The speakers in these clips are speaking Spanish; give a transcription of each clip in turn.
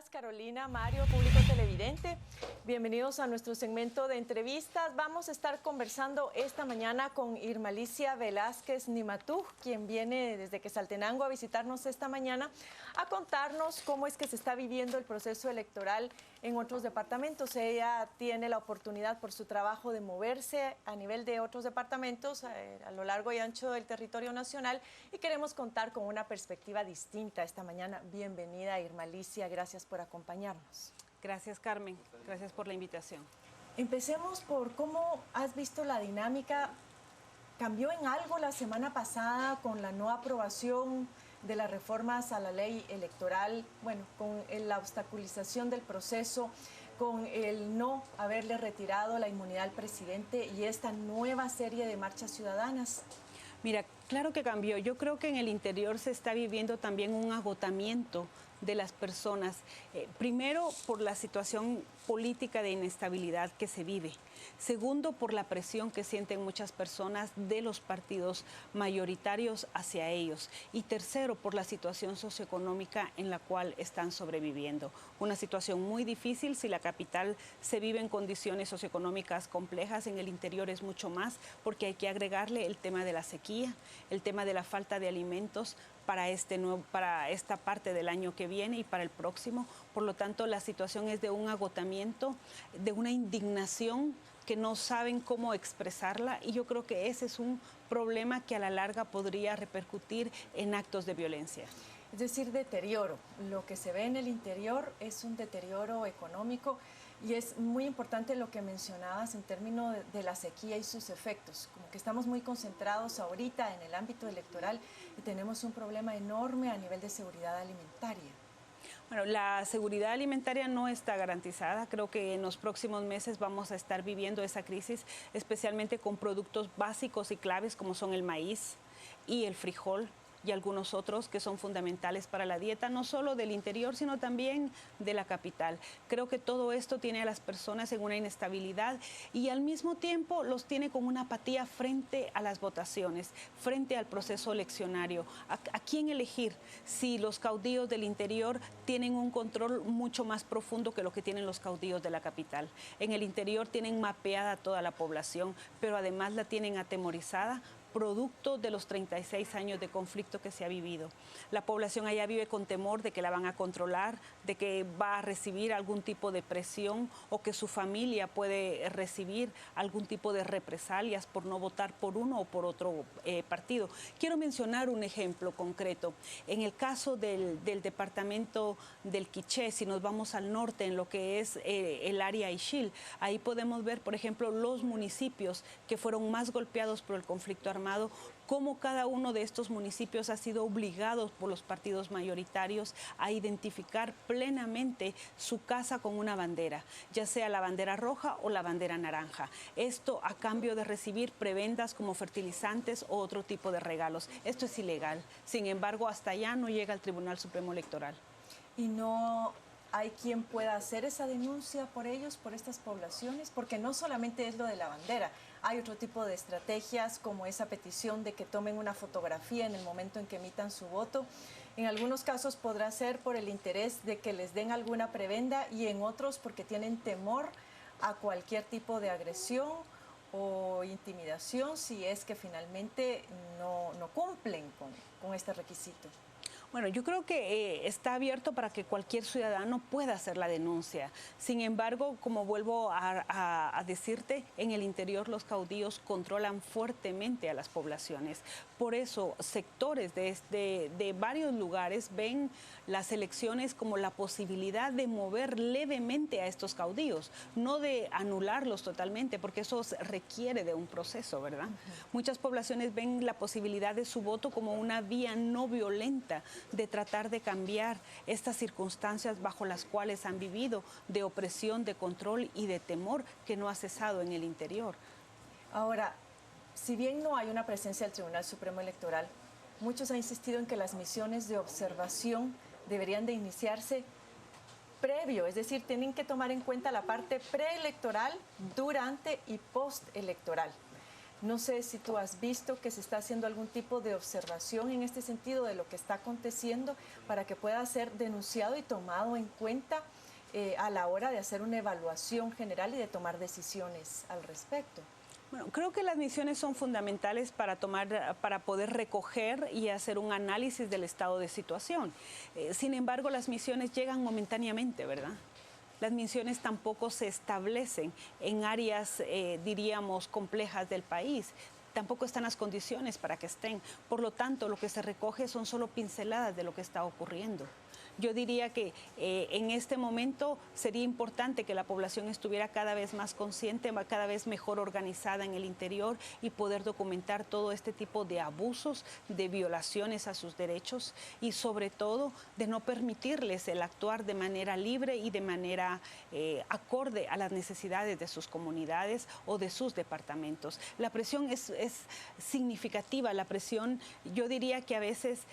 días, Carolina, Mario, público televidente. Bienvenidos a nuestro segmento de entrevistas. Vamos a estar conversando esta mañana con Irmalicia Velázquez Nimatú, quien viene desde Quetzaltenango a visitarnos esta mañana a contarnos cómo es que se está viviendo el proceso electoral en otros departamentos. Ella tiene la oportunidad por su trabajo de moverse a nivel de otros departamentos a lo largo y ancho del territorio nacional y queremos contar con una perspectiva distinta esta mañana. Bienvenida, Irmalicia, gracias por acompañarnos. Gracias, Carmen, gracias por la invitación. Empecemos por cómo has visto la dinámica. ¿Cambió en algo la semana pasada con la no aprobación de las reformas a la ley electoral? Bueno, con la obstaculización del proceso, con el no haberle retirado la inmunidad al presidente y esta nueva serie de marchas ciudadanas. Mira, claro que cambió. Yo creo que en el interior se está viviendo también un agotamiento de las personas. Primero, por la situación política de inestabilidad que se vive. Segundo, por la presión que sienten muchas personas de los partidos mayoritarios hacia ellos. Y tercero, por la situación socioeconómica en la cual están sobreviviendo. Una situación muy difícil. Si la capital se vive en condiciones socioeconómicas complejas, en el interior es mucho más, porque hay que agregarle el tema de la sequía, el tema de la falta de alimentos para esta parte del año que viene y para el próximo. Por lo tanto, la situación es de un agotamiento, de una indignación que no saben cómo expresarla, y yo creo que ese es un problema que a la larga podría repercutir en actos de violencia. Es decir, deterioro. Lo que se ve en el interior es un deterioro económico y es muy importante lo que mencionabas en términos de la sequía y sus efectos. Como que estamos muy concentrados ahorita en el ámbito electoral y tenemos un problema enorme a nivel de seguridad alimentaria. Bueno, la seguridad alimentaria no está garantizada. Creo que en los próximos meses vamos a estar viviendo esa crisis, especialmente con productos básicos y claves como son el maíz y el frijol y algunos otros que son fundamentales para la dieta, no solo del interior, sino también de la capital. Creo que todo esto tiene a las personas en una inestabilidad y al mismo tiempo los tiene con una apatía frente a las votaciones, frente al proceso eleccionario. ¿A quién elegir si los caudillos del interior tienen un control mucho más profundo que lo que tienen los caudillos de la capital? En el interior tienen mapeada toda la población, pero además la tienen atemorizada, producto de los 36 años de conflicto que se ha vivido. La población allá vive con temor de que la van a controlar, de que va a recibir algún tipo de presión o que su familia puede recibir algún tipo de represalias por no votar por uno o por otro partido. Quiero mencionar un ejemplo concreto. En el caso del departamento del Quiché, si nos vamos al norte, en lo que es el área Ixil, ahí podemos ver, por ejemplo, los municipios que fueron más golpeados por el conflicto armado, cómo cada uno de estos municipios ha sido obligado por los partidos mayoritarios a identificar plenamente su casa con una bandera, ya sea la bandera roja o la bandera naranja. Esto a cambio de recibir prebendas como fertilizantes o otro tipo de regalos. Esto es ilegal. Sin embargo, hasta allá no llega el Tribunal Supremo Electoral. Y no hay quien pueda hacer esa denuncia por ellos, por estas poblaciones, porque no solamente es lo de la bandera, hay otro tipo de estrategias como esa petición de que tomen una fotografía en el momento en que emitan su voto. En algunos casos podrá ser por el interés de que les den alguna prebenda y en otros porque tienen temor a cualquier tipo de agresión o intimidación si es que finalmente no cumplen con este requisito. Bueno, yo creo que está abierto para que cualquier ciudadano pueda hacer la denuncia. Sin embargo, como vuelvo a decirte, en el interior los caudillos controlan fuertemente a las poblaciones. Por eso, sectores de varios lugares ven las elecciones como la posibilidad de mover levemente a estos caudillos, no de anularlos totalmente, porque eso requiere de un proceso, ¿verdad? Muchas poblaciones ven la posibilidad de su voto como una vía no violenta de tratar de cambiar estas circunstancias bajo las cuales han vivido, de opresión, de control y de temor que no ha cesado en el interior. Ahora, si bien no hay una presencia del Tribunal Supremo Electoral, muchos han insistido en que las misiones de observación deberían de iniciarse previo, es decir, tienen que tomar en cuenta la parte preelectoral, durante y postelectoral. No sé si tú has visto que se está haciendo algún tipo de observación en este sentido de lo que está aconteciendo para que pueda ser denunciado y tomado en cuenta a la hora de hacer una evaluación general y de tomar decisiones al respecto. Bueno, creo que las misiones son fundamentales para poder recoger y hacer un análisis del estado de situación. Sin embargo, las misiones llegan momentáneamente, ¿verdad? Las misiones tampoco se establecen en áreas, diríamos, complejas del país. Tampoco están las condiciones para que estén. Por lo tanto, lo que se recoge son solo pinceladas de lo que está ocurriendo. Yo diría que en este momento sería importante que la población estuviera cada vez más consciente, cada vez mejor organizada en el interior y poder documentar todo este tipo de abusos, de violaciones a sus derechos y sobre todo de no permitirles el actuar de manera libre y de manera acorde a las necesidades de sus comunidades o de sus departamentos. La presión es significativa, la presión yo diría que a veces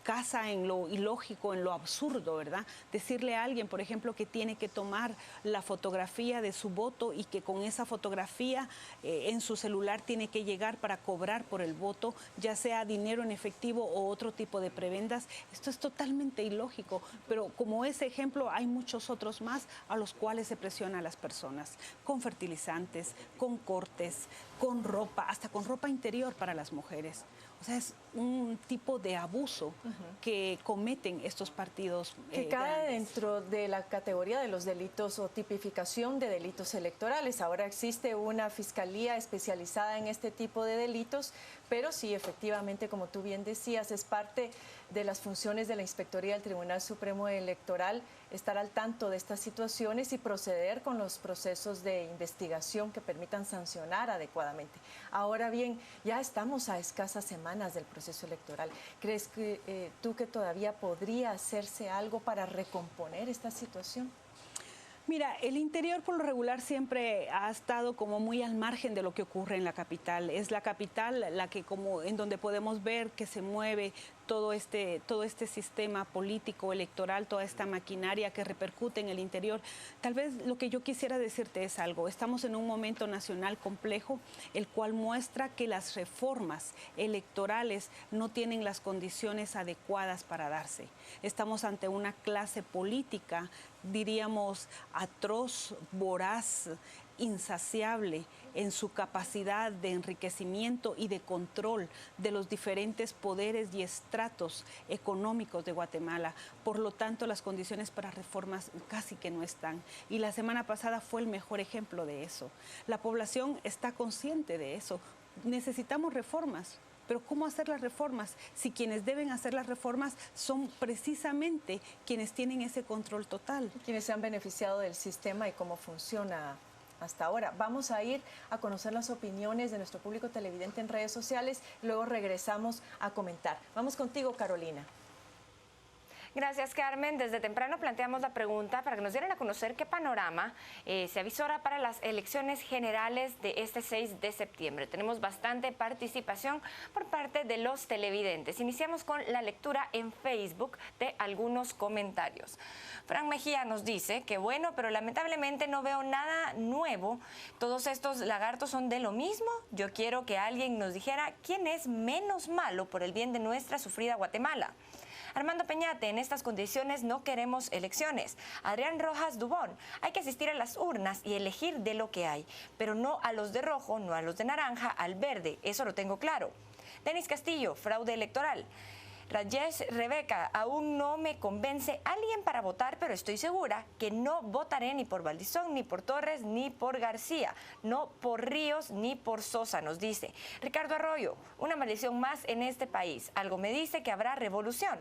casa en lo ilógico, en lo absurdo, ¿verdad? Decirle a alguien, por ejemplo, que tiene que tomar la fotografía de su voto y que con esa fotografía en su celular tiene que llegar para cobrar por el voto, ya sea dinero en efectivo o otro tipo de prebendas. Esto es totalmente ilógico, pero como ese ejemplo hay muchos otros más a los cuales se presiona a las personas, con fertilizantes, con cortes, con ropa, hasta con ropa interior para las mujeres. O sea, es un tipo de abuso que cometen estos partidos que cae grandes. dentro de la categoría de los delitos o tipificación de delitos electorales. Ahora existe una fiscalía especializada en este tipo de delitos, pero sí, efectivamente, como tú bien decías, es parte de las funciones de la Inspectoría del Tribunal Supremo Electoral estar al tanto de estas situaciones y proceder con los procesos de investigación que permitan sancionar adecuadamente. Ahora bien, ya estamos a escasas semanas del proceso electoral. ¿Crees que tú que todavía podría hacerse algo para recomponer esta situación? Mira, el interior por lo regular siempre ha estado como muy al margen de lo que ocurre en la capital. Es la capital la que como en donde podemos ver que se mueve todo este sistema político, electoral, toda esta maquinaria que repercute en el interior. Tal vez lo que yo quisiera decirte es algo. Estamos en un momento nacional complejo, el cual muestra que las reformas electorales no tienen las condiciones adecuadas para darse. Estamos ante una clase política, diríamos, atroz, voraz, insaciable en su capacidad de enriquecimiento y de control de los diferentes poderes y estratos económicos de Guatemala. Por lo tanto, las condiciones para reformas casi que no están. Y la semana pasada fue el mejor ejemplo de eso. La población está consciente de eso. Necesitamos reformas. Pero ¿cómo hacer las reformas si quienes deben hacer las reformas son precisamente quienes tienen ese control total? Quienes se han beneficiado del sistema y cómo funciona hasta ahora. Vamos a ir a conocer las opiniones de nuestro público televidente en redes sociales, luego regresamos a comentar. Vamos contigo, Carolina. Gracias, Carmen. Desde temprano planteamos la pregunta para que nos dieran a conocer qué panorama se avisora para las elecciones generales de este 6 de septiembre. Tenemos bastante participación por parte de los televidentes. Iniciamos con la lectura en Facebook de algunos comentarios. Fran Mejía nos dice que bueno, pero lamentablemente no veo nada nuevo. Todos estos lagartos son de lo mismo. Yo quiero que alguien nos dijera quién es menos malo por el bien de nuestra sufrida Guatemala. Armando Peñate, en estas condiciones no queremos elecciones. Adrián Rojas Dubón, hay que asistir a las urnas y elegir de lo que hay, pero no a los de rojo, no a los de naranja, al verde, eso lo tengo claro. Denis Castillo, fraude electoral. Rajesh Rebeca, aún no me convence alguien para votar, pero estoy segura que no votaré ni por Valdizón, ni por Torres, ni por García, no por Ríos, ni por Sosa, nos dice. Ricardo Arroyo, una maldición más en este país. Algo me dice que habrá revolución.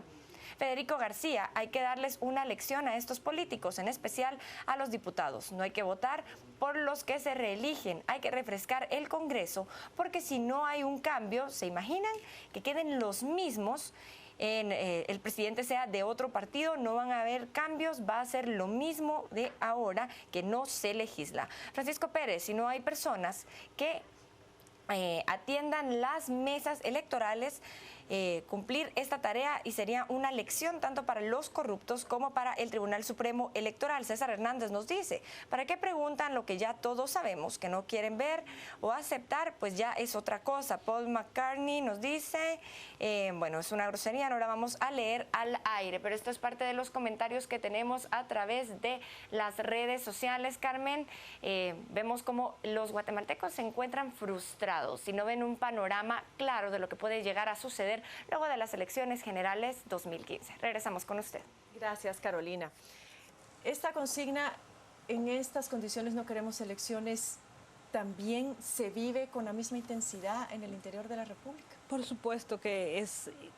Federico García, hay que darles una lección a estos políticos, en especial a los diputados. No hay que votar por los que se reeligen, hay que refrescar el Congreso, porque si no hay un cambio, ¿se imaginan que queden los mismos? El presidente sea de otro partido, no van a haber cambios, va a ser lo mismo de ahora que no se legisla. Francisco Pérez, si no hay personas que atiendan las mesas electorales, cumplir esta tarea y sería una lección tanto para los corruptos como para el Tribunal Supremo Electoral. César Hernández nos dice, ¿para qué preguntan lo que ya todos sabemos? Que no quieren ver o aceptar, pues ya es otra cosa. Paul McCartney nos dice, bueno, es una grosería, no la vamos a leer al aire, pero esto es parte de los comentarios que tenemos a través de las redes sociales, Carmen. Vemos cómo los guatemaltecos se encuentran frustrados y no ven un panorama claro de lo que puede llegar a suceder luego de las elecciones generales 2015. Regresamos con usted. Gracias, Carolina. Esta consigna, en estas condiciones no queremos elecciones, ¿también se vive con la misma intensidad en el interior de la República? Por supuesto que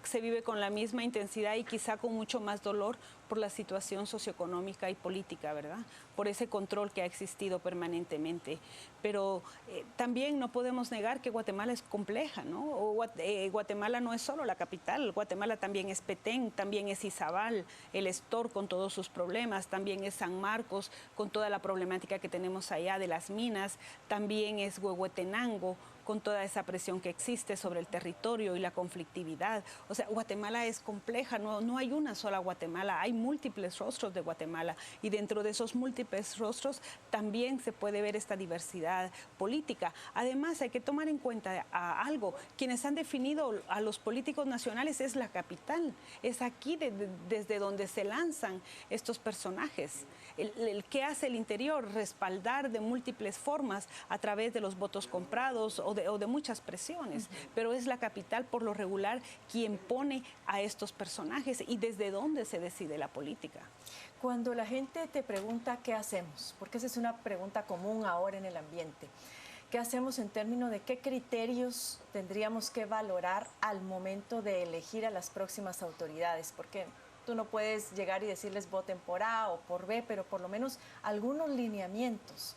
se vive con la misma intensidad y quizá con mucho más dolor por la situación socioeconómica y política, ¿verdad? Por ese control que ha existido permanentemente. Pero también no podemos negar que Guatemala es compleja, ¿no? Guatemala no es solo la capital, Guatemala también es Petén, también es Izabal, el Estor con todos sus problemas, también es San Marcos con toda la problemática que tenemos allá de las minas, también es Huehuetenango, con toda esa presión que existe sobre el territorio y la conflictividad. O sea, Guatemala es compleja, no hay una sola Guatemala, hay múltiples rostros de Guatemala y dentro de esos múltiples rostros también se puede ver esta diversidad política. Además, hay que tomar en cuenta algo, quienes han definido a los políticos nacionales es la capital, es aquí desde donde se lanzan estos personajes. El que hace el interior, respaldar de múltiples formas a través de los votos comprados o de muchas presiones, pero es la capital por lo regular quien pone a estos personajes y desde dónde se decide la política. Cuando la gente te pregunta qué hacemos, porque esa es una pregunta común ahora en el ambiente, ¿qué hacemos en términos de qué criterios tendríamos que valorar al momento de elegir a las próximas autoridades? Porque tú no puedes llegar y decirles voten por A o por B, pero por lo menos algunos lineamientos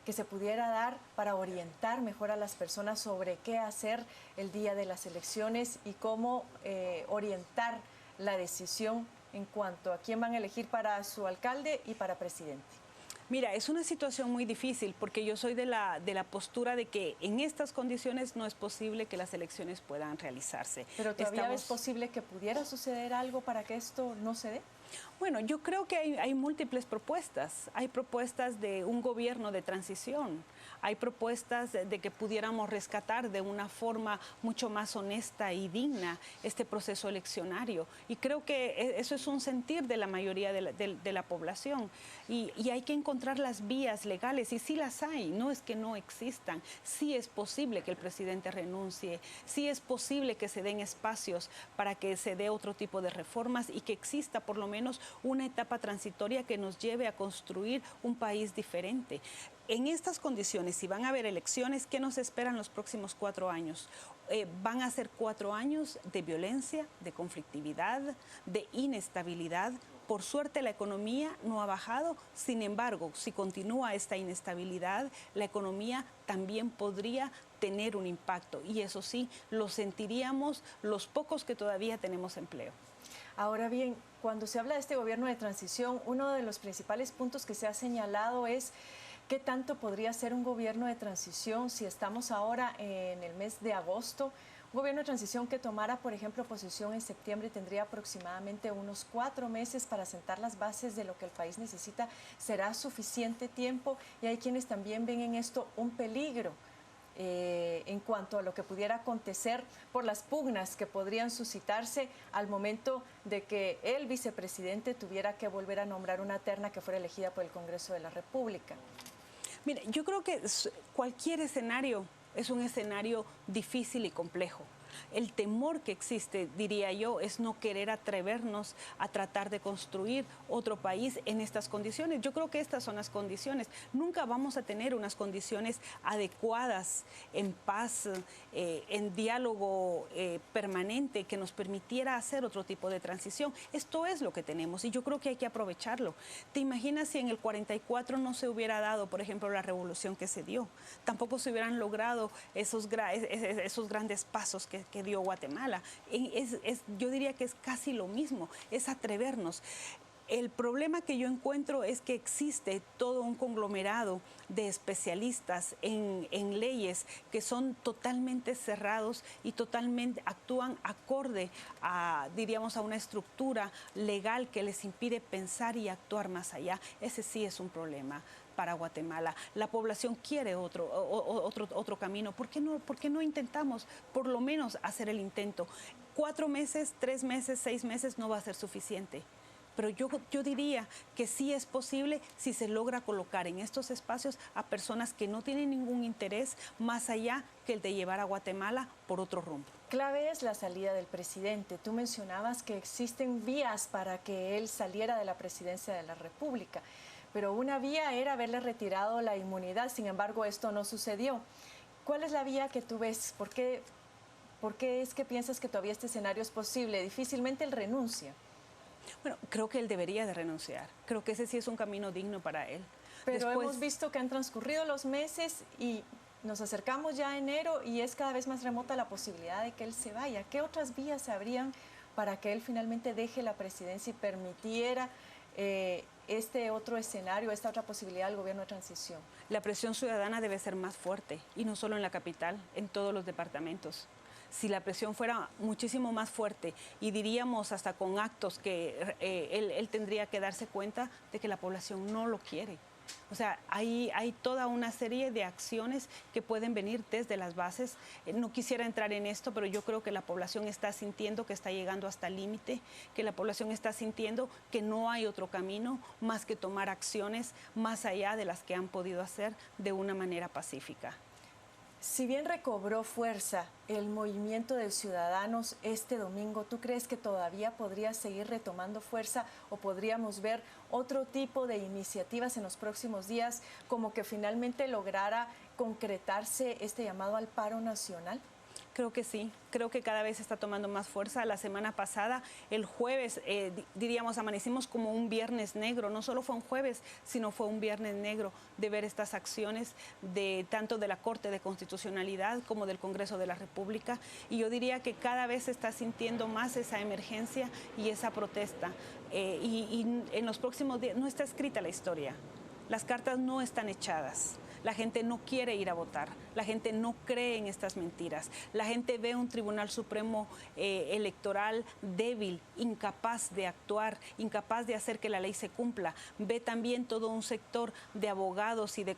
que se pudiera dar para orientar mejor a las personas sobre qué hacer el día de las elecciones y cómo orientar la decisión en cuanto a quién van a elegir para su alcalde y para presidente. Mira, es una situación muy difícil porque yo soy de la postura de que en estas condiciones no es posible que las elecciones puedan realizarse. ¿Pero todavía es posible que pudiera suceder algo para que esto no se dé? Bueno, yo creo que hay múltiples propuestas. Hay propuestas de un gobierno de transición. Hay propuestas de que pudiéramos rescatar de una forma mucho más honesta y digna este proceso eleccionario. Y creo que eso es un sentir de la mayoría de la población. Y hay que encontrar las vías legales, y sí las hay, no es que no existan. Sí es posible que el presidente renuncie, sí es posible que se den espacios para que se dé otro tipo de reformas y que exista por lo menos una etapa transitoria que nos lleve a construir un país diferente. En estas condiciones, si van a haber elecciones, ¿qué nos esperan los próximos 4 años? Van a ser 4 años de violencia, de conflictividad, de inestabilidad. Por suerte la economía no ha bajado, sin embargo, si continúa esta inestabilidad, la economía también podría tener un impacto y eso sí, lo sentiríamos los pocos que todavía tenemos empleo. Ahora bien, cuando se habla de este gobierno de transición, uno de los principales puntos que se ha señalado es ¿qué tanto podría ser un gobierno de transición si estamos ahora en el mes de agosto? Un gobierno de transición que tomara, por ejemplo, posesión en septiembre tendría aproximadamente unos 4 meses para sentar las bases de lo que el país necesita. ¿Será suficiente tiempo? Y hay quienes también ven en esto un peligro en cuanto a lo que pudiera acontecer por las pugnas que podrían suscitarse al momento de que el vicepresidente tuviera que volver a nombrar una terna que fuera elegida por el Congreso de la República. Mira, yo creo que cualquier escenario es un escenario difícil y complejo. El temor que existe, diría yo, es no querer atrevernos a tratar de construir otro país en estas condiciones. Yo creo que estas son las condiciones. Nunca vamos a tener unas condiciones adecuadas, en paz, en diálogo permanente que nos permitiera hacer otro tipo de transición. Esto es lo que tenemos y yo creo que hay que aprovecharlo. ¿Te imaginas si en el 44 no se hubiera dado, por ejemplo, la revolución que se dio? Tampoco se hubieran logrado esos grandes pasos que dio Guatemala. Yo diría que es casi lo mismo, es atrevernos. El problema que yo encuentro es que existe todo un conglomerado de especialistas en leyes que son totalmente cerrados y totalmente actúan acorde a, diríamos, a una estructura legal que les impide pensar y actuar más allá. Ese sí es un problema para Guatemala. La población quiere otro camino. ¿Por qué no intentamos por lo menos hacer el intento? 4 meses, 3 meses, 6 meses no va a ser suficiente. Pero yo diría que sí es posible si se logra colocar en estos espacios a personas que no tienen ningún interés más allá que el de llevar a Guatemala por otro rumbo. Clave es la salida del presidente. Tú mencionabas que existen vías para que él saliera de la presidencia de la República, pero una vía era haberle retirado la inmunidad. Sin embargo, esto no sucedió. ¿Cuál es la vía que tú ves? ¿Por qué es que piensas que todavía este escenario es posible? Difícilmente él renuncia. Bueno, creo que él debería de renunciar. Creo que ese sí es un camino digno para él. Pero hemos visto que han transcurrido los meses y nos acercamos ya a enero y es cada vez más remota la posibilidad de que él se vaya. ¿Qué otras vías se abrían para que él finalmente deje la presidencia y permitiera este otro escenario, esta otra posibilidad del gobierno de transición? La presión ciudadana debe ser más fuerte y no solo en la capital, en todos los departamentos. Si la presión fuera muchísimo más fuerte y diríamos hasta con actos que él tendría que darse cuenta de que la población no lo quiere. O sea, hay toda una serie de acciones que pueden venir desde las bases. No quisiera entrar en esto, pero yo creo que la población está sintiendo que está llegando hasta el límite, que la población está sintiendo que no hay otro camino más que tomar acciones más allá de las que han podido hacer de una manera pacífica. Si bien recobró fuerza el movimiento de ciudadanos este domingo, ¿tú crees que todavía podría seguir retomando fuerza o podríamos ver otro tipo de iniciativas en los próximos días como que finalmente lograra concretarse este llamado al paro nacional? Creo que sí, creo que cada vez está tomando más fuerza. La semana pasada, el jueves, diríamos, amanecimos como un viernes negro. No solo fue un jueves, sino fue un viernes negro de ver estas acciones tanto de la Corte de Constitucionalidad como del Congreso de la República. Y yo diría que cada vez se está sintiendo más esa emergencia y esa protesta. Y en los próximos días no está escrita la historia. Las cartas no están echadas. La gente no quiere ir a votar, la gente no cree en estas mentiras, la gente ve un Tribunal Supremo electoral débil, incapaz de actuar, incapaz de hacer que la ley se cumpla, ve también todo un sector de abogados y de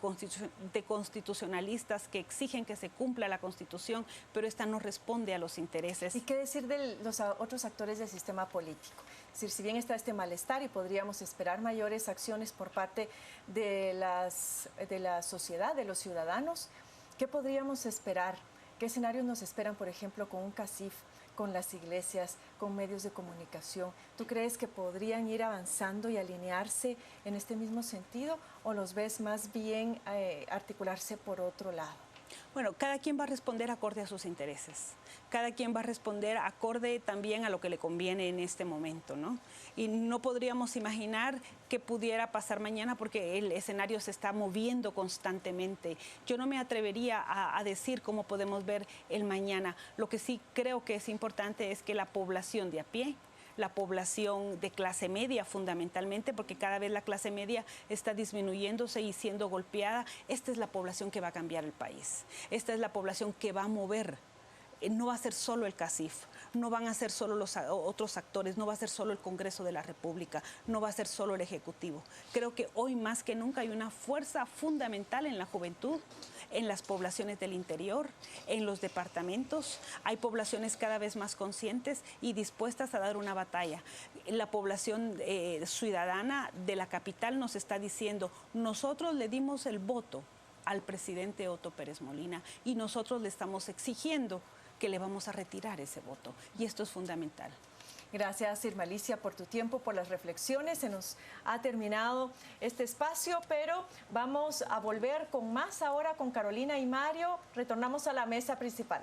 constitucionalistas que exigen que se cumpla la Constitución, pero esta no responde a los intereses. ¿Y qué decir de los otros actores del sistema político? Es decir, si bien está este malestar y podríamos esperar mayores acciones por parte de la sociedad, de los ciudadanos, ¿qué podríamos esperar? ¿Qué escenarios nos esperan, por ejemplo, con un CACIF, con las iglesias, con medios de comunicación? ¿Tú crees que podrían ir avanzando y alinearse en este mismo sentido o los ves más bien articularse por otro lado? Bueno, cada quien va a responder acorde a sus intereses. Cada quien va a responder acorde también a lo que le conviene en este momento, ¿no? Y no podríamos imaginar qué pudiera pasar mañana porque el escenario se está moviendo constantemente. Yo no me atrevería a decir cómo podemos ver el mañana. Lo que sí creo que es importante es que la población de a pie, la población de clase media fundamentalmente, porque cada vez la clase media está disminuyéndose y siendo golpeada. Esta es la población que va a cambiar el país. Esta es la población que va a mover. No va a ser solo el CACIF, no van a ser solo los otros actores, no va a ser solo el Congreso de la República, no va a ser solo el Ejecutivo. Creo que hoy más que nunca hay una fuerza fundamental en la juventud, en las poblaciones del interior, en los departamentos. Hay poblaciones cada vez más conscientes y dispuestas a dar una batalla. La población ciudadana de la capital nos está diciendo, nosotros le dimos el voto al presidente Otto Pérez Molina y nosotros le estamos exigiendo que le vamos a retirar ese voto. Y esto es fundamental. Gracias, Irmalicia, por tu tiempo, por las reflexiones. Se nos ha terminado este espacio, pero vamos a volver con más ahora con Carolina y Mario. Retornamos a la mesa principal.